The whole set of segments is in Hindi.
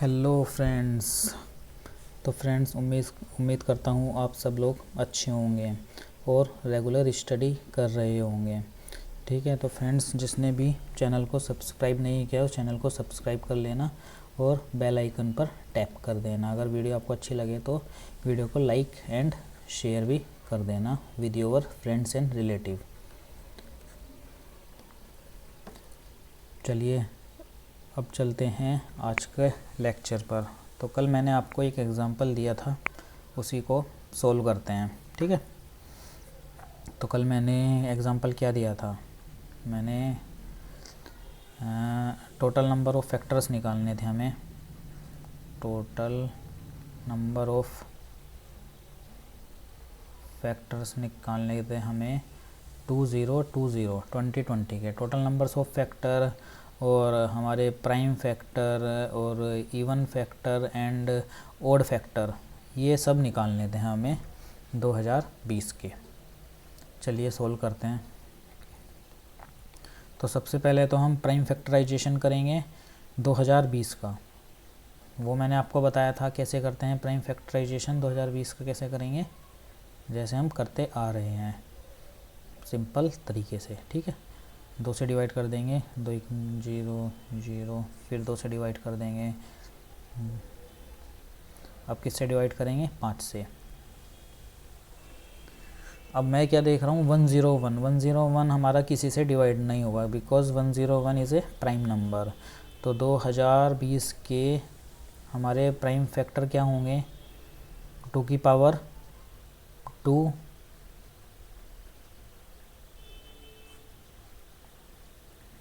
Hello friends. तो फ्रेंड्स उम्मीद करता हूँ आप सब लोग अच्छे होंगे और रेगुलर स्टडी कर रहे होंगे। ठीक है, तो फ्रेंड्स जिसने भी चैनल को सब्सक्राइब नहीं किया उस चैनल को सब्सक्राइब कर लेना और बेल आइकन पर टैप कर देना। अगर वीडियो आपको अच्छी लगे तो वीडियो को लाइक एंड शेयर भी कर देना with your friends and relative. चलिए अब चलते हैं आज के लेक्चर पर। तो कल मैंने आपको एक एग्ज़ाम्पल दिया था, उसी को सोल्व करते हैं। ठीक है, तो कल मैंने एग्ज़ाम्पल क्या दिया था, मैंने टोटल नंबर ऑफ़ फैक्टर्स निकालने थे हमें। टोटल नंबर ऑफ़ फैक्टर्स निकालने थे हमें 2020 के टोटल नंबर्स ऑफ फैक्टर और हमारे प्राइम फैक्टर और even factor and odd factor, ये सब निकालने थे हमें 2020 के। चलिए सोल्व करते हैं। तो सबसे पहले तो हम प्राइम फैक्टराइजेशन करेंगे 2020 का। वो मैंने आपको बताया था कैसे करते हैं प्राइम फैक्टराइजेशन 2020 का, कैसे करेंगे, जैसे हम करते आ रहे हैं सिंपल तरीके से। ठीक है, 2 से डिवाइड कर देंगे, 2 0 0, फिर 2 से डिवाइड कर देंगे। अब किससे डिवाइड करेंगे, 5 से। अब मैं क्या देख रहा हूँ, 101 हमारा किसी से डिवाइड नहीं होगा because 101 is a prime number. तो 2020 के हमारे प्राइम फैक्टर क्या होंगे, 2 की पावर 2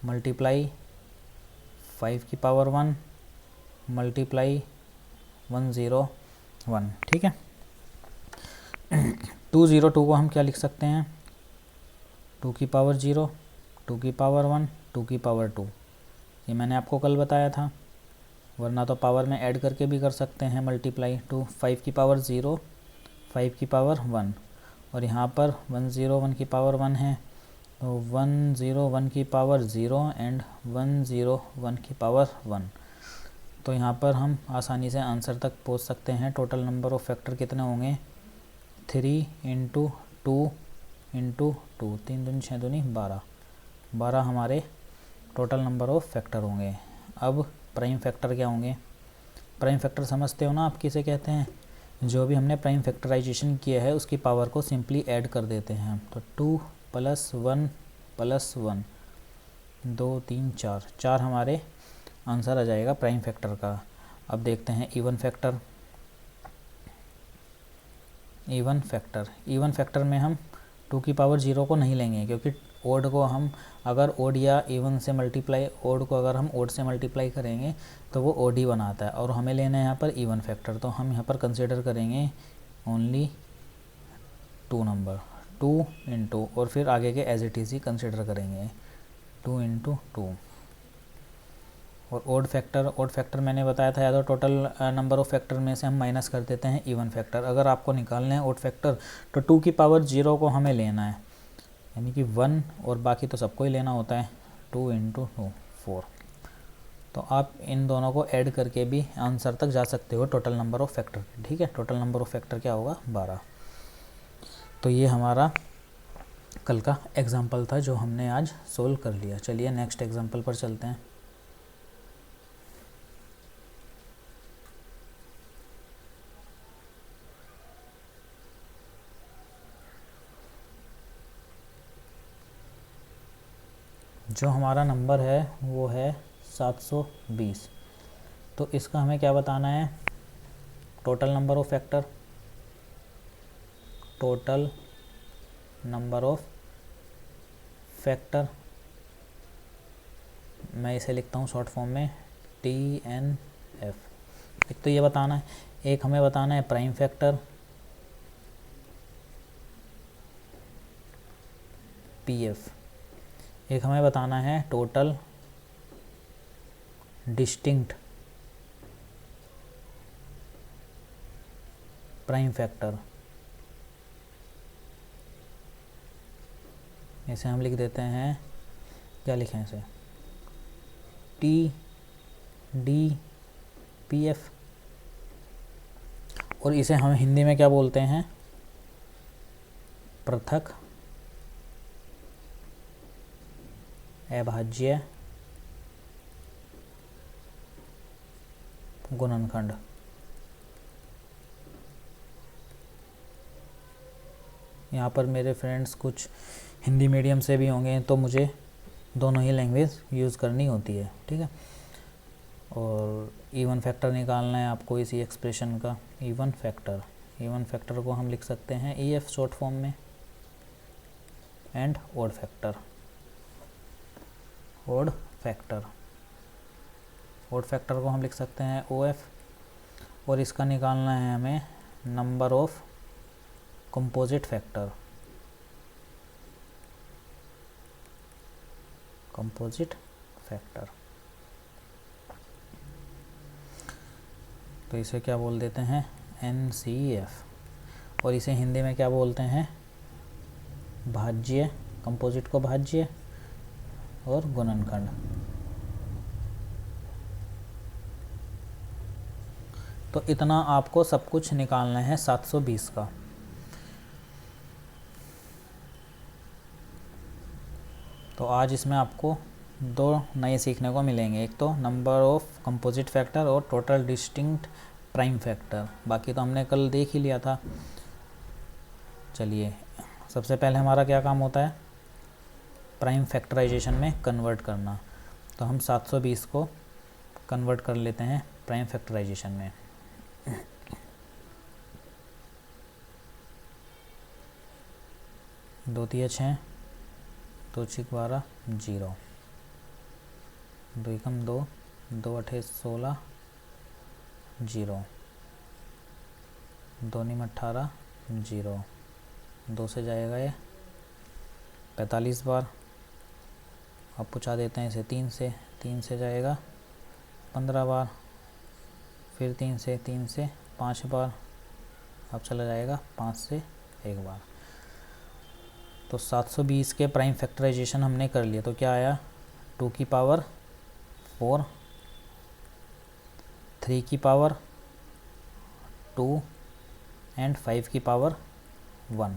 मल्टीप्लाई 5 की पावर 1 मल्टीप्लाई 101। ठीक है, 202 को हम क्या लिख सकते हैं, 2 की पावर 0, 2 की पावर 1, 2 की पावर 2। ये मैंने आपको कल बताया था, वरना तो पावर में ऐड करके भी कर सकते हैं मल्टीप्लाई। 5 की पावर 0, 5 की पावर 1, और यहाँ पर 101 की पावर 1 है, तो 101 की पावर 0 एंड 101 की पावर 1। तो यहाँ पर हम आसानी से आंसर तक पहुँच सकते हैं। टोटल नंबर ऑफ़ फैक्टर कितने होंगे, 3 × 2 × 2, 3 दूनी 6 दूनी 12 हमारे टोटल नंबर ऑफ़ फैक्टर होंगे। अब प्राइम फैक्टर क्या होंगे, प्राइम फैक्टर समझते हो ना आप किसे कहते हैं, जो भी हमने प्राइम फैक्टराइजेशन किया है उसकी पावर को सिंपली ऐड कर देते हैं। तो 2 + 1 + 1, 2 3 4 हमारे आंसर आ जाएगा प्राइम फैक्टर का। अब देखते हैं इवन फैक्टर। इवन फैक्टर में हम 2 की पावर 0 को नहीं लेंगे, क्योंकि ओड को हम अगर ओड या इवन से मल्टीप्लाई, ओड को अगर हम ओड से मल्टीप्लाई करेंगे तो वो ओड ही बनाता है, और हमें लेना है यहाँ पर इवन फैक्टर। तो हम यहाँ पर कंसिडर करेंगे ओनली 2 नंबर, 2 × और फिर आगे के एज इट इज़ ही कंसिडर करेंगे 2 × 2। और ओड फैक्टर मैंने बताया था, या तो टोटल नंबर ऑफ़ फैक्टर में से हम माइनस कर देते हैं इवन फैक्टर। अगर आपको निकालना है ओड फैक्टर तो 2 की पावर 0 को हमें लेना है, यानी कि 1, और बाकी तो सबको ही लेना होता है, 2 × 2 4। तो आप इन दोनों को ऐड करके भी आंसर तक जा सकते हो टोटल नंबर ऑफ़ फैक्टर। ठीक है, टोटल नंबर ऑफ़ फैक्टर क्या होगा, 12। तो ये हमारा कल का एग्ज़ाम्पल था जो हमने आज सोल्व कर लिया। चलिए नेक्स्ट एग्ज़ाम्पल पर चलते हैं। जो हमारा नंबर है वो है 720। तो इसका हमें क्या बताना है, total number of factor, total number of factor, मैं इसे लिखता हूँ शॉर्ट फॉर्म में TNF। एक तो ये बताना है, एक हमें बताना है प्राइम फैक्टर PF, एक हमें बताना है टोटल डिस्टिंक्ट प्राइम फैक्टर। इसे हम लिख देते हैं, क्या लिखें इसे, TD PF। और इसे हम हिंदी में क्या बोलते हैं? पृथक अभाज्य गुणनखंड। यहाँ पर मेरे फ्रेंड्स कुछ हिंदी मीडियम से भी होंगे, तो मुझे दोनों ही लैंग्वेज यूज़ करनी होती है, ठीक है। और इवन फैक्टर निकालना है आपको इसी एक्सप्रेशन का। इवन फैक्टर को हम लिख सकते हैं EF शॉर्ट फॉर्म में, एंड ऑड फैक्टर को हम लिख सकते हैं OF। और इसका निकालना है हमें नंबर ऑफ कंपोजिट फैक्टर, तो इसे क्या बोल देते हैं? NCF। और इसे हिंदी में क्या बोलते हैं? भाज्य, कंपोजिट को भाज्य और गुणनखंड। तो इतना आपको सब कुछ निकालना है 720 का। तो आज इसमें आपको दो नए सीखने को मिलेंगे, एक तो नंबर ऑफ कंपोजिट फैक्टर और टोटल डिस्टिंक्ट प्राइम फैक्टर। बाकी तो हमने कल देख ही लिया था। चलिए, सबसे पहले हमारा क्या काम होता है? प्राइम फैक्टराइजेशन में कन्वर्ट करना। तो हम 720 को कन्वर्ट कर लेते हैं प्राइम फैक्टराइजेशन में। दो तिया 6, 2 6 12, 0, 2 एकम 2, 2 8 16, 0, 2 9 18, 0, 2 से जाएगा ये 45 बार। अब पूछा देते हैं इसे 3 से जाएगा 15 बार, फिर 3 से 5 बार, अब चला जाएगा 5 से 1 बार। तो 720 के प्राइम फैक्टराइजेशन हमने कर लिया। तो क्या आया? 2 की पावर 4, 3 की पावर 2 एंड 5 की पावर 1।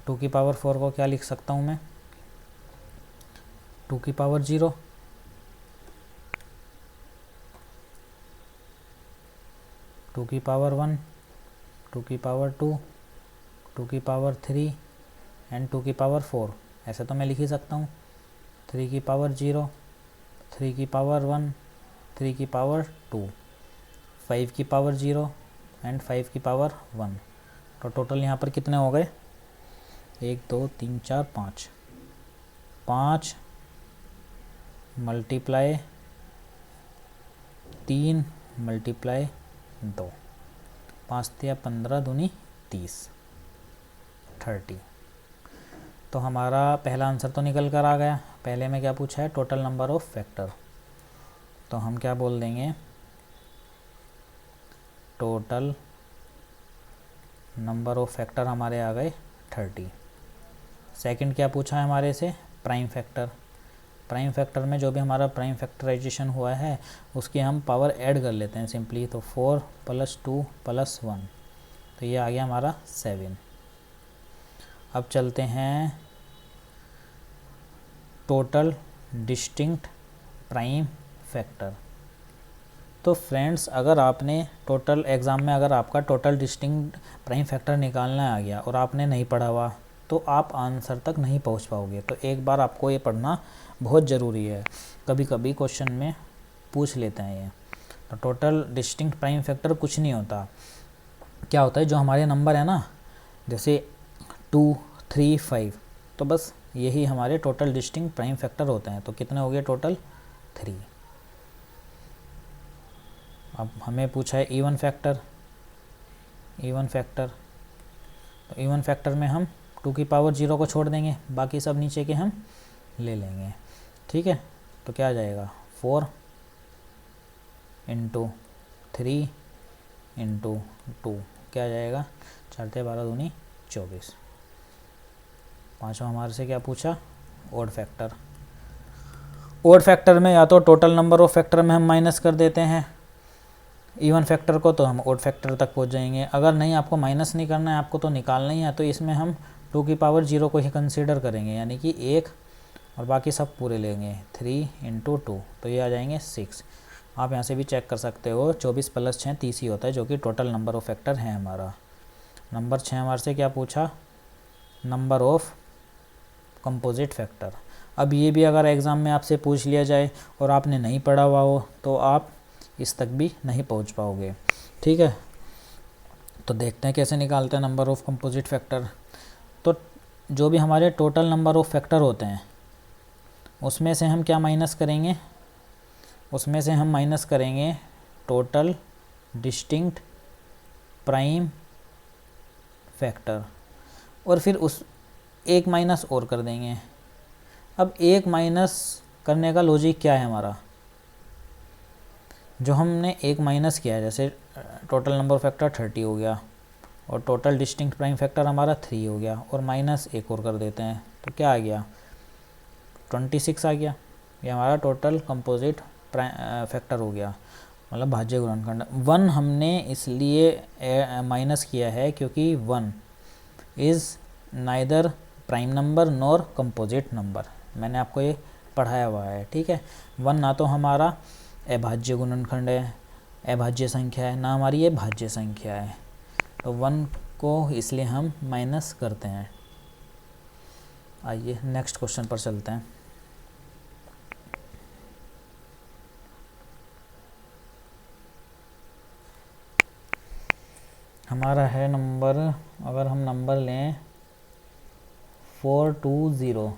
2 की पावर 4 को क्या लिख सकता हूँ मैं? 2 की पावर 0, 2 की पावर 1, 2 की पावर 2, 2 की पावर 3 एंड 2 की पावर 4। ऐसे तो मैं लिख ही सकता हूँ। 3 की पावर 0, 3 की पावर 1, 3 की पावर 2, 5 की पावर 0 एंड 5 की पावर 1। तो टोटल यहाँ पर कितने हो गए? 1 2 3 4 5। 5 मल्टीप्लाई 3 मल्टीप्लाई 2, 5 तिया 15 दूनी 30, 30। तो हमारा पहला आंसर तो निकल कर आ गया। पहले में क्या पूछा है? Total number of factor. तो हम क्या बोल देंगे? टोटल नंबर ऑफ फैक्टर हमारे आ गए 30। सेकंड क्या पूछा है हमारे से? Prime factor. प्राइम फैक्टर में जो भी हमारा प्राइम फैक्टराइजेशन हुआ है उसकी हम पावर ऐड कर लेते हैं सिंपली। तो 4 + 2 + 1, तो ये आ गया हमारा 7। अब चलते हैं टोटल डिस्टिंक्ट प्राइम फैक्टर। तो फ्रेंड्स, अगर आपने टोटल एग्ज़ाम में अगर आपका टोटल डिस्टिंक्ट प्राइम फैक्टर निकालना आ गया और आपने नहीं पढ़ा हुआ तो आप आंसर तक नहीं पहुंच पाओगे। तो एक बार आपको ये पढ़ना बहुत ज़रूरी है। कभी कभी क्वेश्चन में पूछ लेते हैं ये। तो टोटल डिस्टिंक्ट प्राइम फैक्टर कुछ नहीं होता। क्या होता है? जो हमारे नंबर है ना, जैसे 2 3 5, तो बस यही हमारे टोटल डिस्टिंक्ट प्राइम फैक्टर होते हैं। तो कितने हो गए टोटल? 3। अब हमें पूछा है इवन फैक्टर। तो इवन फैक्टर में हम 2 की पावर 0 को छोड़ देंगे, बाकी सब नीचे के हम ले लेंगे, ठीक है। तो क्या आ जाएगा? 4 × 3 × 2, क्या आ जाएगा? 4 × 12 दूनी 24। पाँचवा हमारे से क्या पूछा? Odd factor. ऑड फैक्टर में या तो टोटल नंबर ऑफ फैक्टर में हम माइनस कर देते हैं इवन फैक्टर को तो हम ओड फैक्टर तक पहुंच जाएंगे। अगर नहीं आपको माइनस नहीं करना है, आपको तो निकालना ही है, तो इसमें हम 2 की पावर 0 को ही कंसीडर करेंगे, यानी कि 1 और बाकी सब पूरे लेंगे 3 × 2, तो ये आ जाएंगे 6। आप यहाँ से भी चेक कर सकते हो, 24 + 6 30 ही होता है, जो कि टोटल नंबर ऑफ फैक्टर है हमारा। नंबर 6 हमारे से क्या पूछा, नंबर ऑफ कंपोजिट फैक्टर। अब ये भी अगर एग्ज़ाम में आपसे पूछ लिया जाए और आपने नहीं पढ़ा हुआ हो तो आप इस तक भी नहीं पहुंच पाओगे, ठीक है। तो देखते हैं कैसे निकालते हैं नंबर ऑफ कंपोजिट फैक्टर। तो जो भी हमारे टोटल नंबर ऑफ फैक्टर होते हैं उसमें से हम क्या माइनस करेंगे, उसमें से हम माइनस करेंगे टोटल डिस्टिंक्ट प्राइम फैक्टर, और फिर उस एक माइनस और कर देंगे। अब एक माइनस करने का लॉजिक क्या है हमारा, जो हमने एक माइनस किया है, जैसे टोटल नंबर फैक्टर 30 हो गया और टोटल डिस्टिंक्ट प्राइम फैक्टर हमारा 3 हो गया, और माइनस एक और कर देते हैं तो क्या आ गया 26 आ गया। ये हमारा टोटल कंपोजिट फैक्टर हो गया, मतलब भाज्य गुणनखंड। 1 हमने इसलिए माइनस किया है क्योंकि 1 is neither prime number nor composite number, मैंने आपको ये पढ़ाया हुआ है, ठीक है। 1 ना तो हमारा अभाज्य गुणनखंड है, अभाज्य संख्या है, ना हमारी ये भाज्य संख्या है, तो 1 को इसलिए हम माइनस करते हैं। आइए नेक्स्ट क्वेश्चन पर चलते हैं। हमारा है नंबर, अगर हम नंबर लें 420,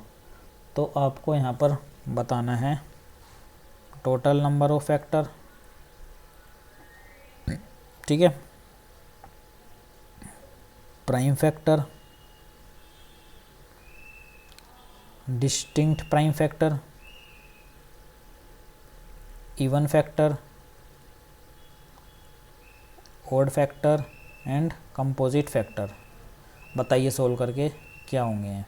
तो आपको यहाँ पर बताना है टोटल नंबर ऑफ फैक्टर, ठीक है, prime factor, distinct prime factor, even factor, odd factor and composite factor. बताइए सोल्व करके क्या होंगे।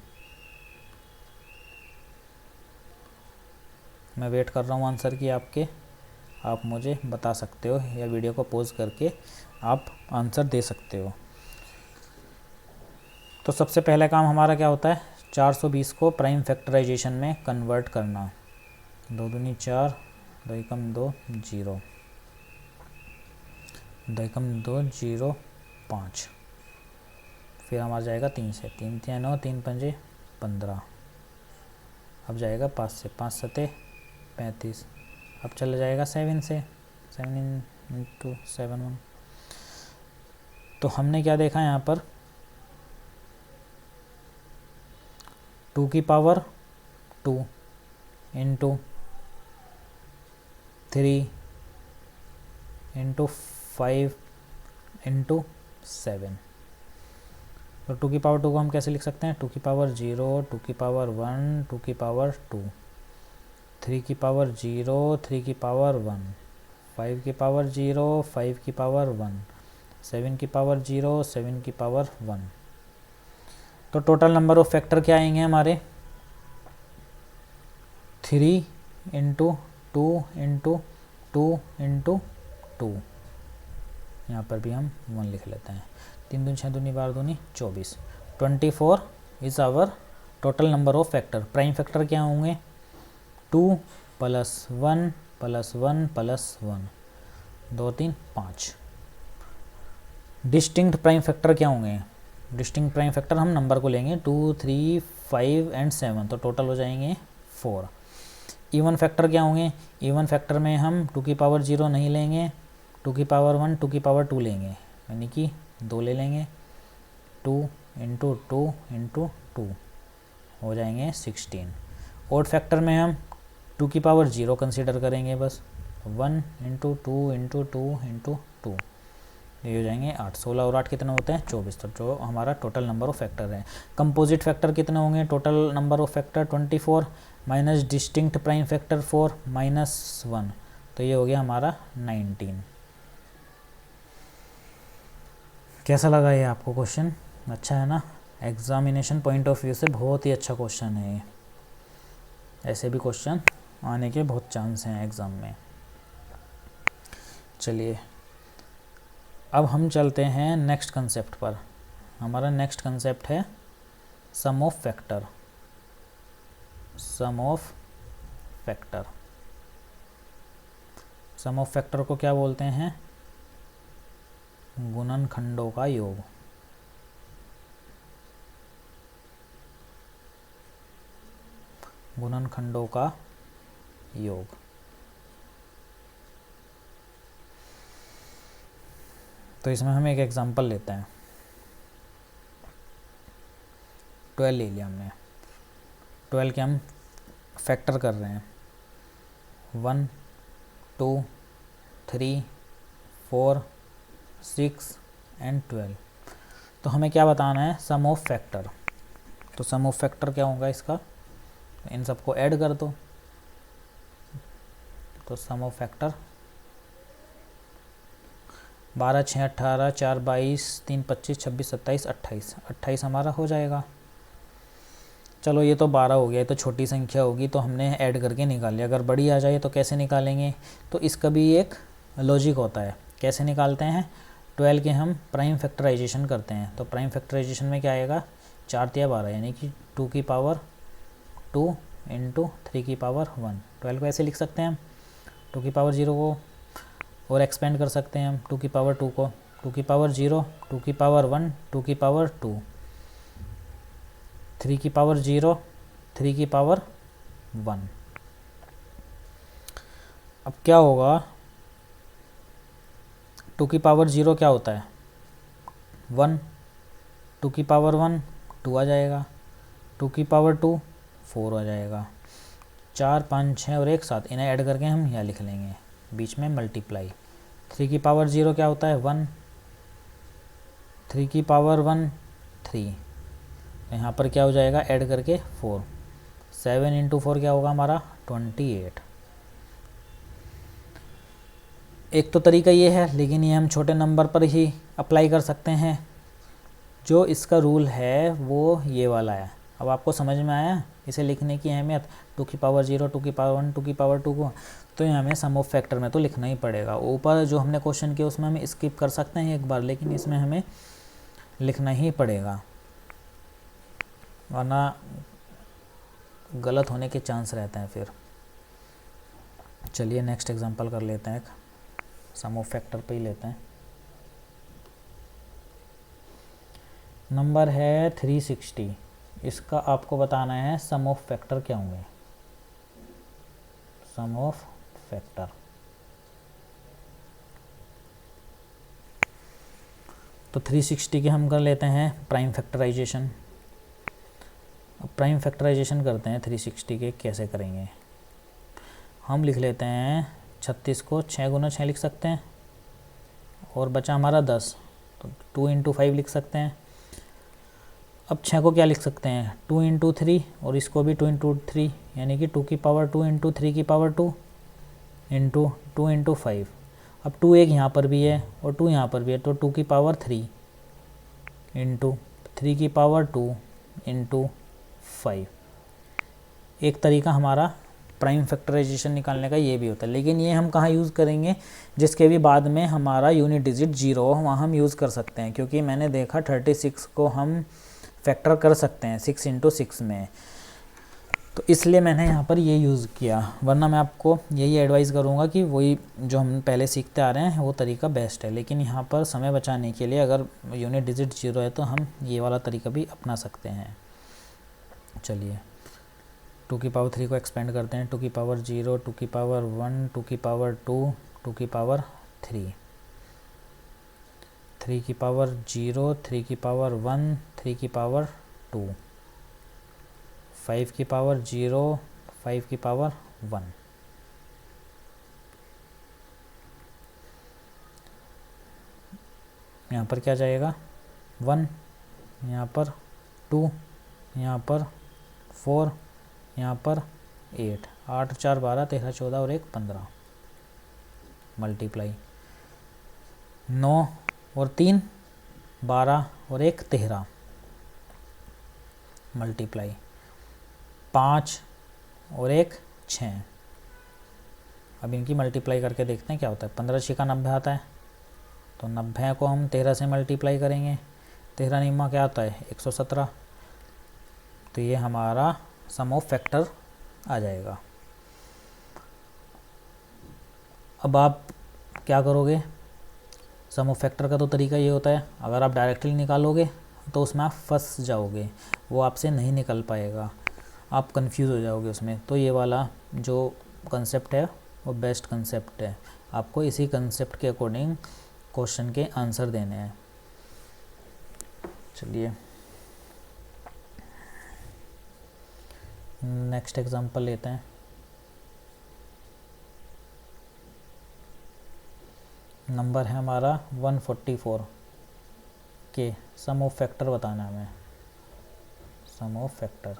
मैं वेट कर रहा हूँ आंसर की आपके, आप मुझे बता सकते हो या वीडियो को पॉज करके आप आंसर दे सकते हो। तो सबसे पहला काम हमारा क्या होता है, 420 को प्राइम फैक्टराइजेशन में कन्वर्ट करना। 2 दूनी 4, 2 एकम 2 0, 2 एकम 2 0 5, फिर हमारा जाएगा 3 से, 3 3 9, 3 पंजे 15, अब जाएगा 5 से, 5 सते 35, अब चला जाएगा 7 से, 7 × 7 1। तो हमने क्या देखा यहाँ पर, 2 की पावर 2 × 3 × 5 × 7। तो 2 की पावर 2 को हम कैसे लिख सकते हैं, 2 की पावर 0, 2 की पावर 1, 2 की पावर 2, 3 की पावर 0, 3 की पावर 1, 5 की पावर 0, 5 की पावर 1, 7 की पावर 0, 7 की पावर 1। तो टोटल नंबर ऑफ फैक्टर क्या आएंगे हमारे, 3 × 2 × 2 × 2, यहाँ पर भी हम 1 लिख लेते हैं। 3 दूनी 6 दूनी 12 दूनी 24, 24 is our total number of factor. Prime factor क्या होंगे, 2 + 1 + 1 + 1, 2 3 5। डिस्टिंक्ट प्राइम फैक्टर क्या होंगे, डिस्टिंक्ट प्राइम फैक्टर हम नंबर को लेंगे 2 3 5 एंड 7, तो टोटल हो जाएंगे 4। इवन फैक्टर क्या होंगे, इवन फैक्टर में हम 2 की पावर 0 नहीं लेंगे, 2 की पावर 1, 2 की पावर 2 लेंगे, यानी कि 2 ले लेंगे, 2 × 2 × 2 हो जाएंगे 16। ओड फैक्टर में हम 2 की पावर 0 कंसीडर करेंगे, बस 1 × 2 × 2 × 2, ये हो जाएंगे 8। 16 और 8 कितना होते हैं 24, तो जो हमारा टोटल नंबर ऑफ फैक्टर है। कंपोजिट फैक्टर कितने होंगे, total number of factor 24 minus distinct prime factor 4 - 1, तो ये हो गया हमारा 19। कैसा लगा ये आपको क्वेश्चन, अच्छा है ना। एग्जामिनेशन पॉइंट ऑफ व्यू से बहुत ही अच्छा क्वेश्चन है ये, ऐसे भी क्वेश्चन आने के बहुत चांस हैं एग्ज़ाम में। चलिए अब हम चलते हैं नेक्स्ट कंसेप्ट पर। हमारा नेक्स्ट कंसेप्ट है sum of factor. Sum of factor, sum of factor को क्या बोलते हैं? गुणनखंडों का योग। गुणनखंडों का योग। तो इसमें हम एक एग्जांपल लेते हैं। 12 ले लिया हमने। 12 के हम फैक्टर कर रहे हैं 1 2 3 4 6 एंड 12। तो हमें क्या बताना है? Sum of factor. तो सम ऑफ फैक्टर क्या होगा इसका? इन सबको ऐड कर दो। तो सम ऑफ फैक्टर 12 6 18 4 22 3 25 26 27 28 28 हमारा हो जाएगा। चलो ये तो 12 हो गया, ये तो छोटी संख्या होगी तो हमने ऐड करके निकाल लिया। अगर बड़ी आ जाए तो कैसे निकालेंगे? तो इसका भी एक लॉजिक होता है। कैसे निकालते हैं? 12 के हम प्राइम फैक्टराइजेशन करते हैं। तो प्राइम फैक्टराइजेशन में क्या आएगा? 4 तिया 12 यानी कि 2 की पावर 2 इंटू 3 की पावर 1। 12 को ऐसे लिख सकते हैं हम। 2 की पावर 0 को और एक्सपेंड कर सकते हैं हम 2 की पावर 2 को। 2 की पावर 0, 2 की पावर 1, 2 की पावर 2, 3 की पावर 0, 3 की पावर 1। अब क्या होगा? 2 की पावर 0 क्या होता है? 1। 2 की पावर 1 2 आ जाएगा। 2 की पावर 2 4 आ जाएगा। 4 5 6 और 1 7, इन्हें ऐड करके हम यहाँ लिख लेंगे, बीच में मल्टीप्लाई। 3 की पावर 0 क्या होता है? 1। 3 की पावर 1 3, यहाँ पर क्या हो जाएगा? ऐड करके 4। 7 इंटू 4 क्या होगा हमारा? 28। एक तो तरीका ये है, लेकिन ये हम छोटे नंबर पर ही अप्लाई कर सकते हैं। जो इसका रूल है वो ये वाला है। अब आपको समझ में आया इसे लिखने की अहमियत? 2 की पावर 0, 2 की पावर 1, 2 की पावर 2 को तो यहाँ हमें सम ऑफ फैक्टर में तो लिखना ही पड़ेगा। ऊपर जो हमने क्वेश्चन किया उसमें हम स्किप कर सकते हैं एक बार, लेकिन इसमें हमें लिखना ही पड़ेगा, वरना गलत होने के चांस रहते हैं फिर। चलिए नेक्स्ट एग्जांपल कर लेते हैं। सम ऑफ फैक्टर पे ही लेते हैं। नंबर है 360। इसका आपको बताना है सम ऑफ फैक्टर क्या होंगे। सम ऑफ फैक्टर। तो 360 के हम कर लेते हैं प्राइम फैक्टराइजेशन। अब प्राइम फैक्टराइजेशन करते हैं 360 के। कैसे करेंगे? हम लिख लेते हैं 36 को 6 गुना 6 लिख सकते हैं, और बचा हमारा 10, तो 2 इंटू 5 लिख सकते हैं। अब 6 को क्या लिख सकते हैं? 2 इंटू 3, और इसको भी 2 इंटू 3 यानी कि 2 की पावर 2 इंटू 3 की पावर 2 इंटू 2 इंटू 5। अब 2 एक यहाँ पर भी है और 2 यहाँ पर भी है, तो 2 की पावर 3 इंटू 3 की पावर 2 इंटू 5। एक तरीका हमारा प्राइम फैक्टराइजेशन निकालने का ये भी होता है, लेकिन ये हम कहाँ यूज़ करेंगे? जिसके भी बाद में हमारा यूनिट डिजिट 0 हो वहाँ हम यूज़ कर सकते हैं, क्योंकि मैंने देखा 36 को हम फैक्टर कर सकते हैं 6 इंटू 6 में, तो इसलिए मैंने यहाँ पर ये यूज़ किया। वरना मैं आपको यही एडवाइस करूँगा कि वही जो हम पहले सीखते आ रहे हैं वो तरीका बेस्ट है, लेकिन यहाँ पर समय बचाने के लिए अगर यूनिट डिजिट 0 है तो हम ये वाला तरीका भी अपना सकते हैं। चलिए 2 की पावर 3 को एक्सपेंड करते हैं। 2 की पावर 0, 2 की पावर 1, 2 की पावर 2, 2 की पावर 3, 3 की पावर 0, 3 की पावर 1, 3 की पावर 2, 5 की पावर 0, 5 की पावर 1। यहाँ पर क्या जाएगा? 1, यहाँ पर 2, यहाँ पर 4, यहाँ पर 8, 8 4 12, 13 14 और 1 15, मल्टीप्लाई 9 और 3 12 और 1 13, मल्टीप्लाई 5 और 1 6। अब इनकी मल्टीप्लाई करके देखते हैं क्या होता है। 15 6 का 90 आता है, तो 90 को हम 13 से मल्टीप्लाई करेंगे, 13 निम्मा क्या आता है 117, तो ये हमारा सम ऑफ फैक्टर आ जाएगा। अब आप क्या करोगे, सम ऑफ फैक्टर का तो तरीका ये होता है, अगर आप डायरेक्टली निकालोगे तो उसमें आप फंस जाओगे, वो आपसे नहीं निकल पाएगा, आप कंफ्यूज हो जाओगे उसमें। तो ये वाला जो कंसेप्ट है वो बेस्ट कंसेप्ट है, आपको इसी कंसेप्ट के अकॉर्डिंग क्वेश्चन के आंसर देने हैं। चलिए नेक्स्ट एग्जांपल लेते हैं। नंबर है हमारा 144 के सम ऑफ फैक्टर बताना है हमें, सम ऑफ फैक्टर।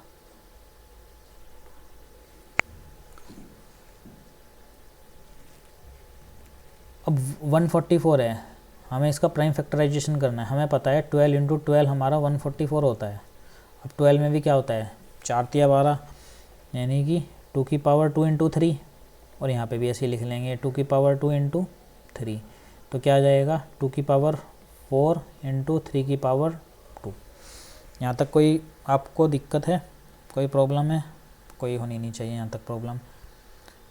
अब 144 है, हमें इसका प्राइम फैक्टराइजेशन करना है। हमें पता है 12 इंटू 12 हमारा 144 होता है। अब 12 में भी क्या होता है 4 तिया 12, यानी कि 2 की पावर 2 इंटू 3, और यहाँ पे भी ऐसे लिख लेंगे 2 की पावर 2 इंटू 3, तो क्या आ जाएगा 2 की पावर 4 इंटू 3 की पावर 2। यहाँ तक कोई आपको दिक्कत है, कोई प्रॉब्लम है? कोई होनी नहीं चाहिए यहाँ तक प्रॉब्लम।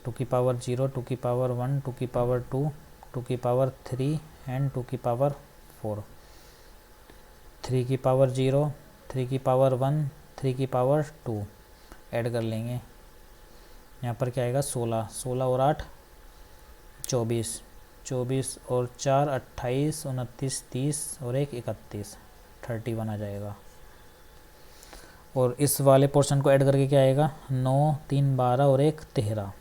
2 की पावर 0, 2 की पावर 1, 2 की पावर 2, 2 की पावर 3 एंड 2 की पावर 4, 3 की पावर 0, 3 की पावर 1, 3 की पावर 2 ऐड कर लेंगे। यहाँ पर क्या आएगा 16, 16 और 8 24, 24 और 4 28, 29 30 और 1 31, 31 आ जाएगा। और इस वाले पोर्शन को ऐड करके क्या आएगा 9 3 12 और 1 13,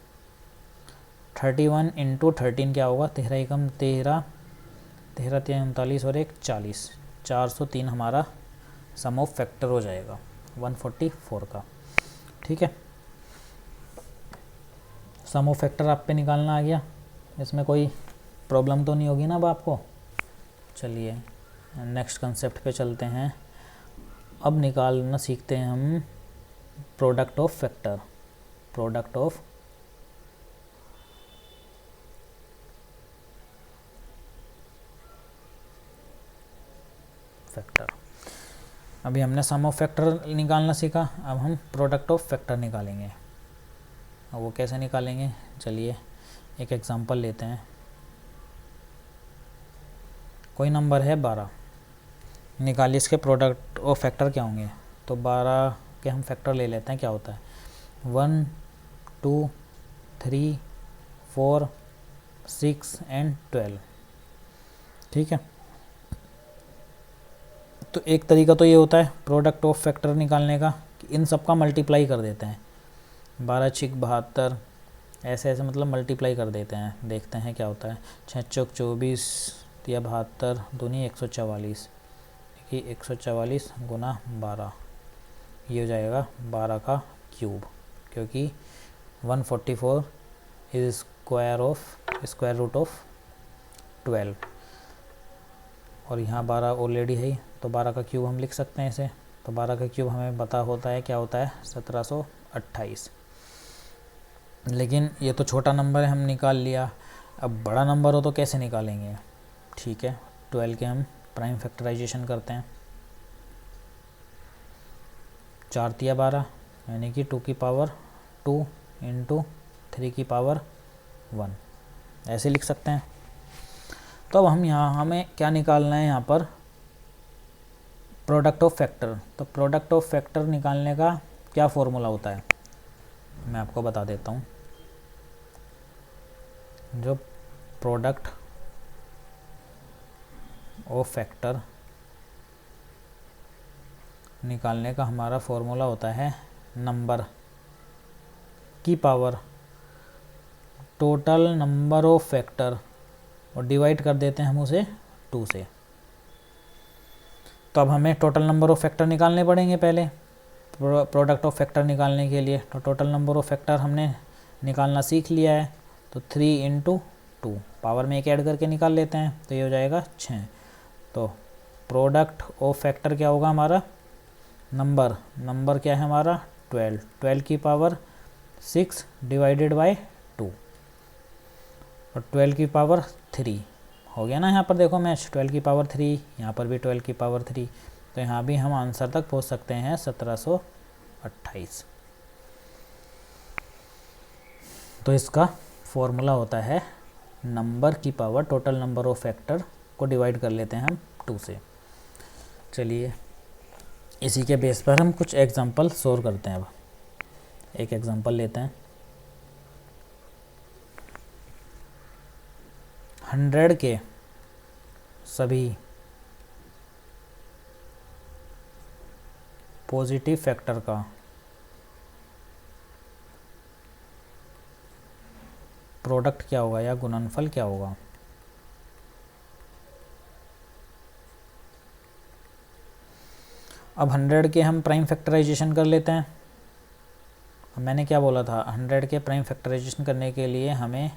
31 इंटू 13 क्या होगा 13 एकम 13, 13 3 39 और 1 40, 403 हमारा सम ऑफ फैक्टर हो जाएगा 144 का। ठीक है, सम ऑफ फैक्टर आप पे निकालना आ गया, इसमें कोई प्रॉब्लम तो नहीं होगी ना अब आपको। चलिए नेक्स्ट कंसेप्ट पे चलते हैं। अब निकालना सीखते हैं हम product of factor, product of factor. अभी हमने सम ऑफ फैक्टर निकालना सीखा, अब हम प्रोडक्ट ऑफ फैक्टर निकालेंगे। अब वो कैसे निकालेंगे, चलिए एक एग्जांपल लेते हैं। कोई नंबर है 12, निकालिए इसके प्रोडक्ट ऑफ फैक्टर क्या होंगे। तो 12 के हम फैक्टर ले लेते हैं, क्या होता है 1 2 3 4 6 एंड 12। ठीक है, तो एक तरीका तो ये होता है प्रोडक्ट ऑफ फैक्टर निकालने का कि इन सब का मल्टीप्लाई कर देते हैं, 12 6 72 ऐसे ऐसे मतलब मल्टीप्लाई कर देते हैं, देखते हैं क्या होता है। 6 चौक 24 या 72 दूनी 144, देखिए 144 गुना 12, ये हो जाएगा 12 का क्यूब, क्योंकि 144 इज स्क्वायर रूट ऑफ 12, और यहाँ 12 ऑलरेडी है, तो 12 का क्यूब हम लिख सकते हैं इसे। तो 12 का क्यूब हमें पता होता है क्या होता है 1728। लेकिन ये तो छोटा नंबर है, हम निकाल लिया। अब बड़ा नंबर हो तो कैसे निकालेंगे। ठीक है, 12 के हम प्राइम फैक्टराइजेशन करते हैं। 4 तिया 12 यानी कि 2 की पावर 2 इंटू 3 की पावर 1, ऐसे लिख सकते हैं। तो अब हम यहाँ हमें क्या निकालना है, यहाँ पर प्रोडक्ट ऑफ फैक्टर। तो प्रोडक्ट ऑफ फैक्टर निकालने का क्या फॉर्मूला होता है, मैं आपको बता देता हूँ। जो प्रोडक्ट ऑफ फैक्टर निकालने का हमारा फॉर्मूला होता है नंबर की power total number of factor, और डिवाइड कर देते हैं हम उसे 2 से। तो अब हमें टोटल नंबर ऑफ फैक्टर निकालने पड़ेंगे पहले प्रोडक्ट ऑफ फैक्टर निकालने के लिए। तो टोटल नंबर ऑफ फैक्टर हमने निकालना सीख लिया है, तो 3 इंटू 2 पावर में 1 ऐड करके निकाल लेते हैं, तो ये हो जाएगा 6। तो प्रोडक्ट ऑफ फैक्टर क्या होगा हमारा, नंबर क्या है हमारा 12 की पावर 6 डिवाइडेड बाय 2, और 12 की पावर 3 हो गया ना यहाँ पर देखो मैच, 12 की पावर 3, यहाँ पर भी 12 की पावर 3, तो यहाँ भी हम आंसर तक पहुँच सकते हैं 1728। तो इसका फॉर्मूला होता है नंबर की power, total number of factor को डिवाइड कर लेते हैं हम 2 से। चलिए इसी के बेस पर हम कुछ एग्जांपल सोल्व करते हैं। अब एक एग्जांपल लेते हैं। 100 के सभी पॉजिटिव फैक्टर का प्रोडक्ट क्या होगा या गुणनफल क्या होगा। अब 100 के हम प्राइम फैक्टराइजेशन कर लेते हैं। मैंने क्या बोला था, 100 के प्राइम फैक्टराइजेशन करने के लिए हमें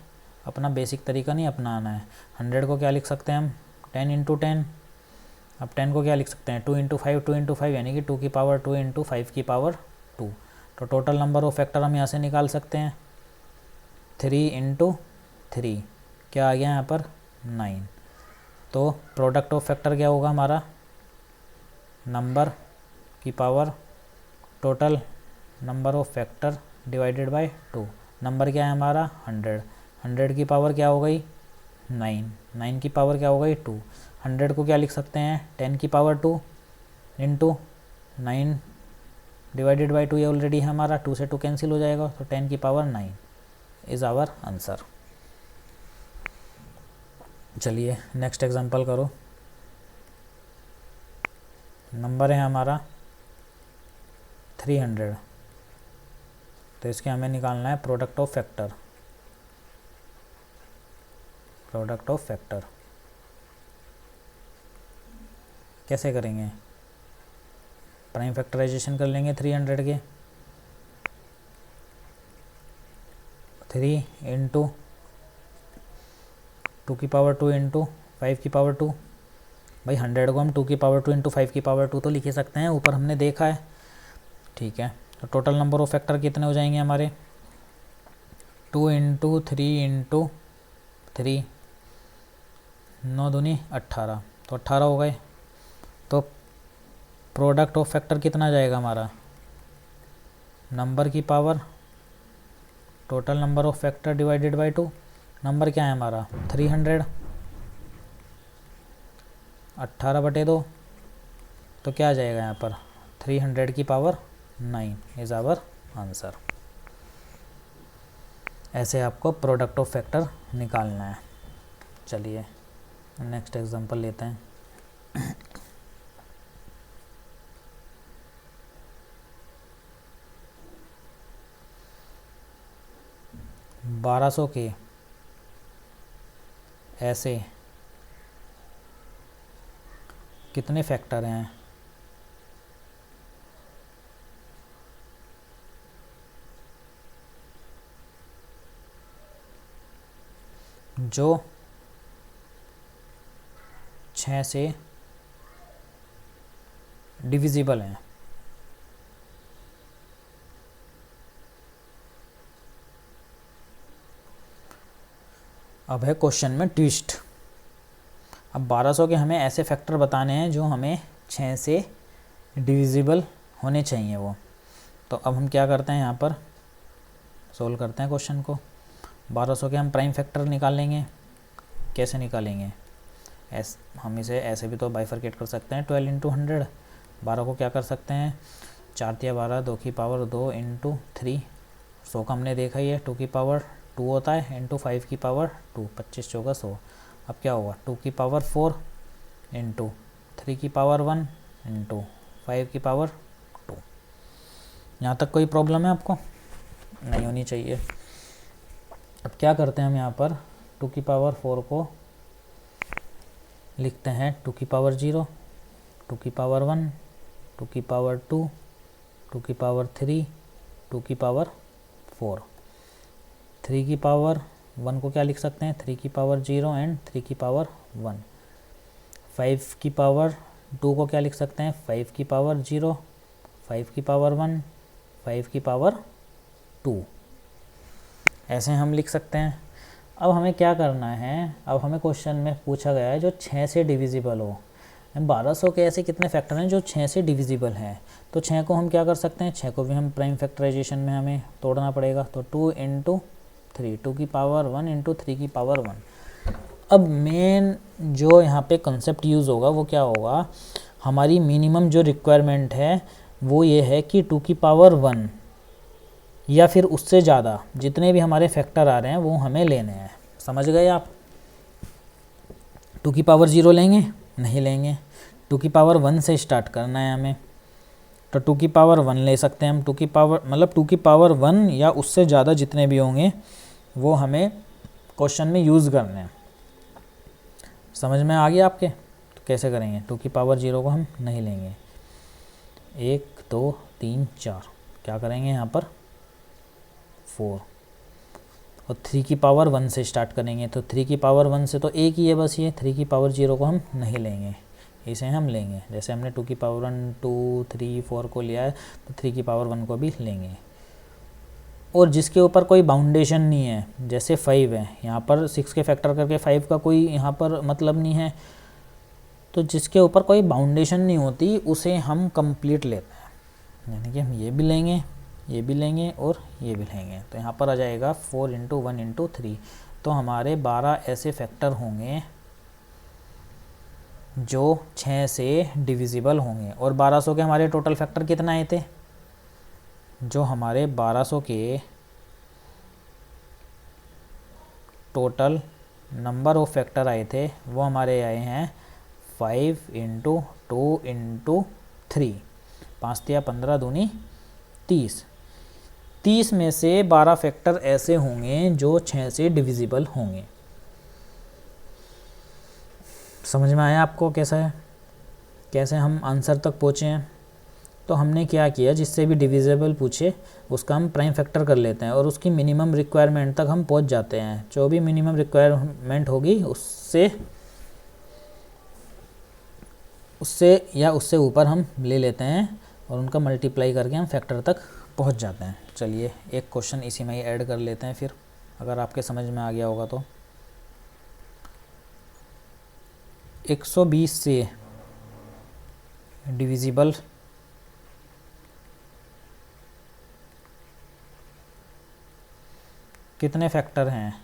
अपना बेसिक तरीका नहीं अपनाना है। 100 को क्या लिख सकते हैं हम, 10 × 10। अब 10 को क्या लिख सकते हैं, 2 × 5, 2 × 5 यानी कि 2 की पावर 2 × 5 की पावर 2। तो टोटल नंबर ऑफ फैक्टर हम यहाँ से निकाल सकते हैं 3 × 3, क्या आ गया यहाँ पर 9। तो प्रोडक्ट ऑफ फैक्टर क्या होगा हमारा, नंबर की power total number of factor divided by 2। Number क्या है हमारा 100, 100 की पावर क्या हो गई 9, 9 की पावर क्या हो गई 2। 100 को क्या लिख सकते हैं, 10 की पावर 2 इंटू 9 डिवाइडेड बाय 2, ये ऑलरेडी है हमारा, 2 से 2 कैंसिल हो जाएगा, तो 10 की पावर 9 इज़ आवर आंसर। चलिए नेक्स्ट एग्जांपल करो। नंबर है हमारा 300, तो इसके हमें निकालना है product of factor. Product of factor कैसे करेंगे, प्राइम फैक्टराइजेशन कर लेंगे 300 के, 3 × 2 की पावर 2 × 5 की पावर 2। भाई 100 को हम 2 की पावर 2 × 5 की पावर 2 तो लिख ही सकते हैं, ऊपर हमने देखा है, ठीक है। तो टोटल नंबर ऑफ फैक्टर कितने हो जाएंगे हमारे, 2 × 3 × 3, 9 दूनी 18, तो 18 हो गए। तो प्रोडक्ट ऑफ फैक्टर कितना जाएगा हमारा, नंबर की power total number of factor divided by 2। Number क्या है हमारा 300, 18/2, तो क्या आ जाएगा यहाँ पर 300 की पावर 9 इज़ आवर आंसर। ऐसे आपको प्रोडक्ट ऑफ फैक्टर निकालना है। चलिए नेक्स्ट एग्जांपल लेते हैं। 1200 के ऐसे कितने फैक्टर हैं जो 6 से डिविजिबल हैं। अब है क्वेश्चन में ट्विस्ट। अब 1200 के हमें ऐसे फैक्टर बताने हैं जो हमें 6 से डिविजिबल होने चाहिए वो। तो अब हम क्या करते हैं, यहाँ पर सोल्व करते हैं क्वेश्चन को। 1200 के हम प्राइम फैक्टर निकालेंगे। कैसे निकालेंगे, हम इसे ऐसे भी तो बाइफरकेट कर सकते हैं, 12 × 100। 12 को क्या कर सकते हैं, 4 × 12, 2 की पावर 2 × 3। 100 का हमने देखा ही है, 2 की पावर 2 होता है इंटू 5 की पावर 2, 25 चौका 100। अब क्या होगा, 2 की पावर 4 इंटू 3 की पावर 1 इंटू 5 की पावर 2। यहाँ तक कोई प्रॉब्लम है आपको, नहीं होनी चाहिए। अब क्या करते हैं हम यहाँ पर 2 की पावर 4 को लिखते हैं 2 की पावर 0, 2 की पावर 1, 2 की पावर 2, 2 की पावर 3, 2 की पावर 4। 3 की पावर 1 को क्या लिख सकते हैं, 3 की पावर 0 एंड 3 की पावर 1। 5 की पावर 2 को क्या लिख सकते हैं, 5 की पावर 0, 5 की पावर 1, 5 की पावर 2। ऐसे हम लिख सकते हैं। अब हमें क्या करना है, अब हमें क्वेश्चन में पूछा गया है जो 6 से डिविजिबल हो। 1200 के ऐसे कितने फैक्टर हैं जो 6 से डिविजिबल हैं, तो 6 को हम क्या कर सकते हैं, 6 को भी हम प्राइम फैक्टराइजेशन में हमें तोड़ना पड़ेगा। तो 2 इंटू 3, 2 की पावर 1 इंटू 3 की पावर 1। अब मेन जो यहाँ पे कंसेप्ट यूज़ होगा वो क्या होगा, हमारी मिनिमम जो रिक्वायरमेंट है वो ये है कि 2 की पावर 1 या फिर उससे ज़्यादा जितने भी हमारे फैक्टर आ रहे हैं वो हमें लेने हैं। समझ गए आप? 2 की पावर 0 लेंगे? नहीं लेंगे। 2 की पावर 1 से स्टार्ट करना है हमें, तो 2 की पावर 1 ले सकते हैं हम। 2 की पावर मतलब 2 की पावर 1 या उससे ज़्यादा जितने भी होंगे वो हमें क्वेश्चन में यूज़ करने हैं। समझ में आ गया आपके? तो कैसे करेंगे, 2 की पावर 0 को हम नहीं लेंगे। 1 2 3 4, क्या करेंगे यहाँ पर 4, और 3 की पावर 1 से स्टार्ट करेंगे। तो 3 की पावर 1 से तो एक ही है बस, ये 3 की पावर 0 को हम नहीं लेंगे, इसे हम लेंगे। जैसे हमने 2 की पावर 1 2 3 4 को लिया है, तो 3 की पावर 1 को भी लेंगे। और जिसके ऊपर कोई बाउंडेशन नहीं है, जैसे 5 है, यहाँ पर 6 के फैक्टर करके 5 का कोई यहाँ पर मतलब नहीं है, तो जिसके ऊपर कोई बाउंडेशन नहीं होती उसे हम कंप्लीट लेते हैं। यानी कि हम ये भी लेंगे, ये भी लेंगे और ये भी लेंगे। तो यहाँ पर आ जाएगा 4 इंटू 1 इंटू 3। तो हमारे 12 ऐसे फैक्टर होंगे जो 6 से डिविजिबल होंगे। और 1200 के हमारे टोटल फैक्टर कितना आए थे, जो हमारे 1200 के टोटल नंबर ऑफ फैक्टर आए थे वो हमारे आए हैं 5 इंटू 2 इंटू 3, 5 तिया 15 दूनी 30। 30 में से 12 फैक्टर ऐसे होंगे जो 6 से डिविजिबल होंगे। समझ में आया आपको कैसा है, कैसे हम आंसर तक पहुँचे हैं? तो हमने क्या किया, जिससे भी डिविजिबल पूछे उसका हम प्राइम फैक्टर कर लेते हैं और उसकी मिनिमम रिक्वायरमेंट तक हम पहुँच जाते हैं। जो भी मिनिमम रिक्वायरमेंट होगी उससे या उससे ऊपर हम ले लेते हैं और उनका मल्टीप्लाई करके हम फैक्टर तक पहुंच जाते हैं। चलिए एक क्वेश्चन इसी में ही ऐड कर लेते हैं फिर, अगर आपके समझ में आ गया होगा तो। 120 से डिविजिबल कितने फैक्टर हैं?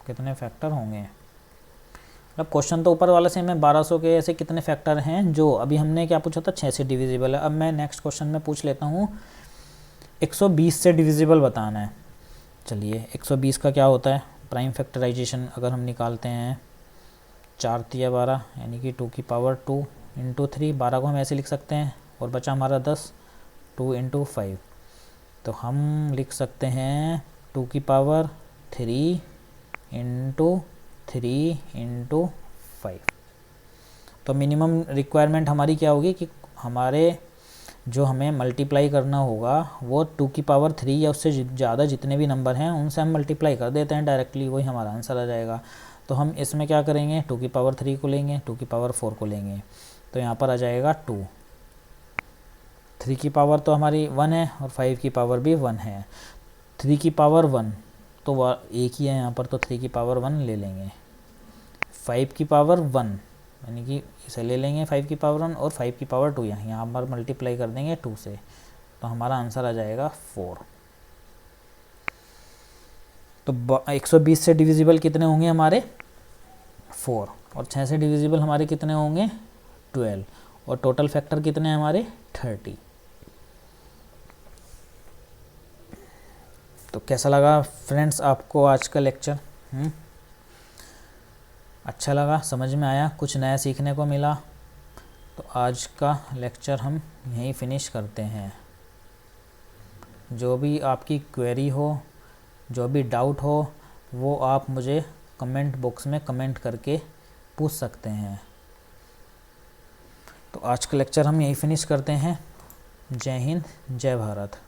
कितने फैक्टर होंगे? मतलब क्वेश्चन तो ऊपर वाले से हमें 1200 के ऐसे कितने फैक्टर हैं जो, अभी हमने क्या पूछा था 6 से डिविजिबल है। अब मैं नेक्स्ट क्वेश्चन में पूछ लेता हूँ 120 से डिविजिबल बताना है। चलिए 120 का क्या होता है, प्राइम फैक्टराइजेशन अगर हम निकालते हैं 4 तिया 12 यानी कि 2 की पावर 2 इंटू 3, 12 को हम ऐसे लिख सकते हैं और बचा हमारा 10, 2 इंटू 5। तो हम लिख सकते हैं 2 की पावर 3 इंटू 3 इंटू 5। तो मिनिमम रिक्वायरमेंट हमारी क्या होगी कि हमारे जो हमें मल्टीप्लाई करना होगा वो 2 की पावर 3 या उससे ज़्यादा जितने भी नंबर हैं उनसे हम मल्टीप्लाई कर देते हैं डायरेक्टली, वही हमारा आंसर आ जाएगा। तो हम इसमें क्या करेंगे, 2 की पावर 3 को लेंगे, 2 की पावर 4 को लेंगे, तो यहाँ पर आ जाएगा 2। 3 की पावर तो हमारी 1 है और 5 की पावर भी 1 है। 3 की पावर 1 तो वह एक ही है यहाँ पर, तो 3 की पावर 1 ले लेंगे। 5 की पावर 1 यानी कि इसे ले लेंगे 5 की पावर 1, और 5 की पावर 2 यहाँ पर मल्टीप्लाई कर देंगे 2 से, तो हमारा आंसर आ जाएगा 4। तो 120 से डिविजिबल कितने होंगे हमारे 4, और 6 से डिविजिबल हमारे कितने होंगे 12, और टोटल फैक्टर कितने हैं हमारे 30। तो कैसा लगा फ्रेंड्स आपको आज का लेक्चर? अच्छा लगा, समझ में आया, कुछ नया सीखने को मिला? तो आज का लेक्चर हम यहीं फिनिश करते हैं। जो भी आपकी क्वेरी हो, जो भी डाउट हो, वो आप मुझे कमेंट बॉक्स में कमेंट करके पूछ सकते हैं। तो आज का लेक्चर हम यहीं फिनिश करते हैं। जय हिंद, जय भारत।